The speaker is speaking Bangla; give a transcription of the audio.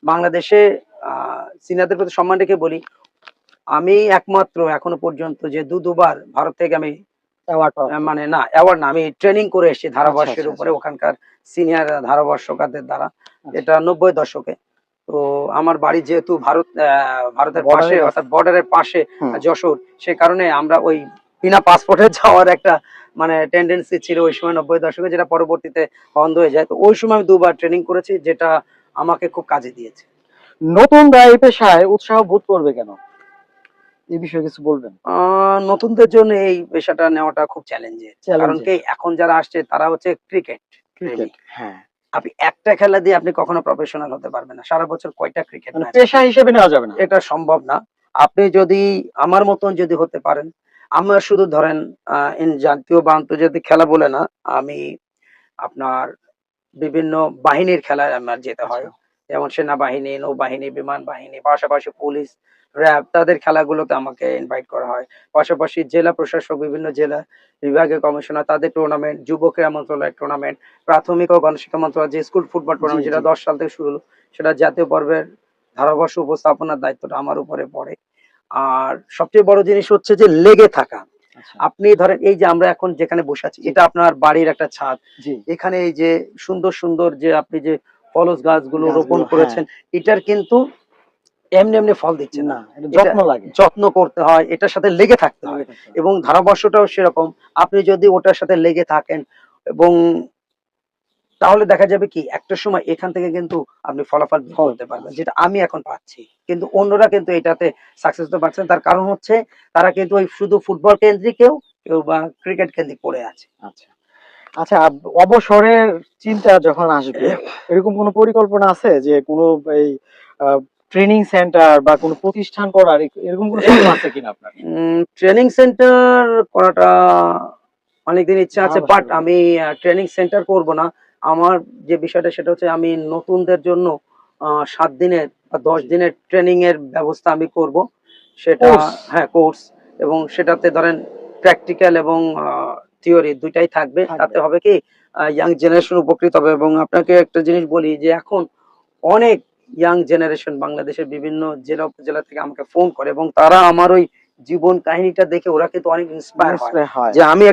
বাংলাদেশে সিনিয়রদের প্রতি সম্মান রেখে বলি, আমি একমাত্র এখনো পর্যন্ত যে দুবার ভারত থেকে আমি মানে না অ্যাওয়ার্ড না, আমি ট্রেনিং করে এসেছি ধারাভাষ্যের উপরে ওখানকার সিনিয়র ধারাভাষ্যকারদের দ্বারা। এটা 90 দশকে। তো আমার বাড়ি যেহেতু ভারতের পাশে, অর্থাৎ বর্ডারের পাশে যশোর, সে কারণে আমরা ওই বিনা পাসপোর্টে যাওয়ার একটা মানে টেন্ডেন্সি ছিল ওই সময় 90 দশকে, যেটা পরবর্তীতে বন্ধ হয়ে যায়। তো ওই সময় আমি দুবার ট্রেনিং করেছি, যেটা আমাকে খুব কাজে দিয়েছে। নতুনরা এই পেশায় উৎসাহ বোধ করবে কেন, এই বিষয়ে কিছু বলবেন? নতুনদের জন্য এই পেশাটা নেওয়াটা খুব চ্যালেঞ্জের, কারণ কি এখন যারা আসছে তারা হচ্ছে ক্রিকেট। হ্যাঁ, আপনি একটা খেলা দিয়ে আপনি কখনো প্রফেশনাল হতে পারবেন না। সারা বছর কয়টা ক্রিকেট ম্যাচ, পেশা হিসেবে নেওয়া যাবে না, এটা সম্ভব না। আপনি যদি আমার মতন যদি হতে পারেন, আমার শুধু ধরেন জাতীয় বা আন্তর্জাতিক খেলা বলে না, আমি আপনার বিভিন্ন বাহিনীর খেলায় আমার যেতে হয়, যেমন সেনাবাহিনী, নৌবাহিনী, বিমান বাহিনী, পাশাপাশি পুলিশ, র্যাব, তাদের খেলাগুলোতে আমাকে ইনভাইট করা হয়। পাশাপাশি জেলা প্রশাসক, বিভিন্ন জেলা বিভাগীয় কমিশনার, তাদের টুর্নামেন্ট, যুব ক্রীড়া মন্ত্রণালয়ের টুর্নামেন্ট, প্রাথমিক ও গণশিক্ষা মন্ত্রণালয় যে স্কুল ফুটবল টুর্নামেন্ট, যেটা 10 সাল থেকে শুরু হলো, সেটা জাতীয় পর্বের ধারাভাষ্য উপস্থাপনার দায়িত্বটা আমার উপরে পড়ে। আর সবচেয়ে বড় জিনিস হচ্ছে যে লেগে থাকা। আপনি ধরেন এই যে আমরা এখন যেখানে বসে আছি, এটা আপনার বাড়ির একটা ছাদ, এখানে এই যে সুন্দর সুন্দর যে আপনি যে ফলস গাছগুলো রোপণ করেছেন, এটার কিন্তু এমনি এমনি ফল দিচ্ছে না, যত্ন লাগে, যত্ন করতে হয়, এটার সাথে লেগে থাকতে হয়। এবং ধারাভাষ্যটাও সেরকম, আপনি যদি ওটার সাথে লেগে থাকেন এবং তাহলে দেখা যাবে কি একটা সময় এখান থেকে কিন্তু আপনি ফলাফল করতে পারবেন, যেটা আমি এখন পাচ্ছি। কিন্তু অন্যরা কিন্তু এটাতে সাকসেস হতে পারছেন, তার কারণ হচ্ছে তারা কিন্তু ওই শুধু ফুটবল কেন্দ্রিক, কেউ বা ক্রিকেট কেন্দ্রিক পড়ে আছে। আচ্ছা, অবসরের চিন্তা যখন আসবে, এরকম কোনো পরিকল্পনা আছে যে কোনো এই ট্রেনিং সেন্টার বা কোনো প্রতিষ্ঠান করার, এরকম কোনো স্বপ্ন আছে কিনা আপনার? ট্রেনিং সেন্টার করাটা অনেকদিন ইচ্ছা আছে, বাট আমি ট্রেনিং সেন্টার করব না। আমার যে বিষয়টা সেটা হচ্ছে আমি নতুনদের জন্য 7 দিনের বা 10 দিনের ট্রেনিং এর ব্যবস্থা আমি করব। সেটা হ্যাঁ কোর্স, এবং সেটাতে ধরেন প্র্যাকটিক্যাল এবং থিওরি দুইটাই থাকবে। তাতে হবে কি ইয়াং জেনারেশন উপকৃত হবে। এবং আপনাকে একটা জিনিস বলি যে এখন অনেক ইয়াং জেনারেশন বাংলাদেশের বিভিন্ন জেলা উপজেলা থেকে আমাকে ফোন করে, এবং তারা আমার ওই জীবন কাহিনীটা দেখে ওরা কিন্তু অনেক ইন্সপায়ার হয় যে আমি